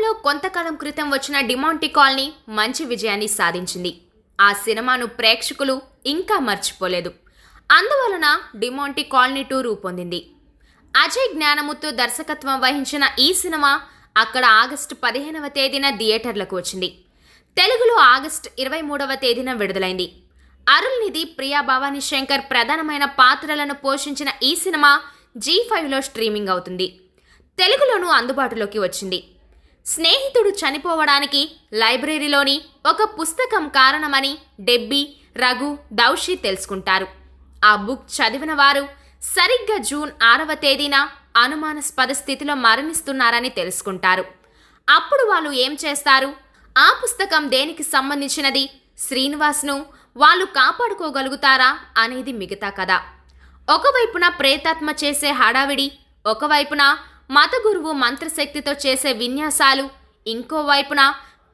తమిళంలో కొంతకాలం క్రితం వచ్చిన డిమాంటి కాలనీ మంచి విజయాన్ని సాధించింది. ఆ సినిమాను ప్రేక్షకులు ఇంకా మర్చిపోలేదు. అందువలన డిమాంటి కాలనీ 2 రూపొందింది. అజయ్ జ్ఞానముత్తు దర్శకత్వం వహించిన ఈ సినిమా అక్కడ ఆగస్టు 15వ తేదీన థియేటర్లకు వచ్చింది. తెలుగులో ఆగస్టు 23వ తేదీన విడుదలైంది. అరుళ్ నిధి, ప్రియా భవానీ శంకర్ ప్రధానమైన పాత్రలను పోషించిన ఈ సినిమా G5లో స్ట్రీమింగ్ అవుతుంది. తెలుగులోనూ అందుబాటులోకి వచ్చింది. స్నేహితుడు చనిపోవడానికి లైబ్రరీలోని ఒక పుస్తకం కారణమని డెబ్బీ, రఘు, దౌషి తెలుసుకుంటారు. ఆ బుక్ చదివిన వారు సరిగ్గా జూన్ 6వ తేదీన అనుమానాస్పద స్థితిలో మరణిస్తున్నారని తెలుసుకుంటారు. అప్పుడు వాళ్ళు ఏం చేస్తారు? ఆ పుస్తకం దేనికి సంబంధించినది? శ్రీనివాస్ను వాళ్ళు కాపాడుకోగలుగుతారా అనేది మిగతా కథ. ఒకవైపున ప్రేతాత్మ చేసే హడావిడి, ఒకవైపున మత గురువు మంత్రశక్తితో చేసే విన్యాసాలు, ఇంకోవైపున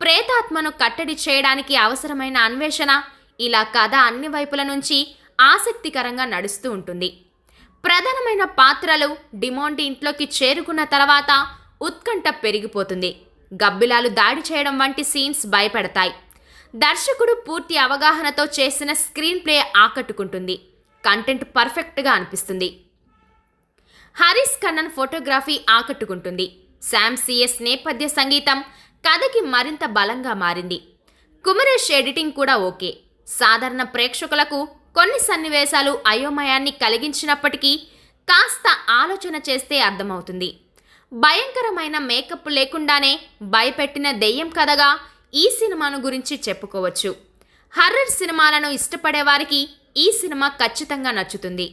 ప్రేతాత్మను కట్టడి చేయడానికి అవసరమైన అన్వేషణ. ఇలా కథ అన్ని వైపుల నుంచి ఆసక్తికరంగా నడుస్తూ ఉంటుంది. ప్రధానమైన పాత్రలు డిమాంటి ఇంట్లోకి చేరుకున్న తర్వాత ఉత్కంఠ పెరిగిపోతుంది. గబ్బిలాలు దాడి చేయడం వంటి సీన్స్ భయపెడతాయి. దర్శకుడు పూర్తి అవగాహనతో చేసిన స్క్రీన్ ప్లే ఆకట్టుకుంటుంది. కంటెంట్ పర్ఫెక్ట్గా అనిపిస్తుంది. హరీష్ కన్నన్ ఫోటోగ్రఫీ ఆకట్టుకుంటుంది. శామ్ సిఎస్ నేపథ్య సంగీతం కథకి మరింత బలంగా మారింది. కుమరేష్ ఎడిటింగ్ కూడా ఓకే. సాధారణ ప్రేక్షకులకు కొన్ని సన్నివేశాలు అయోమయాన్ని కలిగించినప్పటికీ కాస్త ఆలోచన చేస్తే అర్థమవుతుంది. భయంకరమైన మేకప్ లేకుండానే భయపెట్టిన దెయ్యం కథగా ఈ సినిమాను గురించి చెప్పుకోవచ్చు. హర్రర్ సినిమాలను ఇష్టపడే వారికి ఈ సినిమా ఖచ్చితంగా నచ్చుతుంది.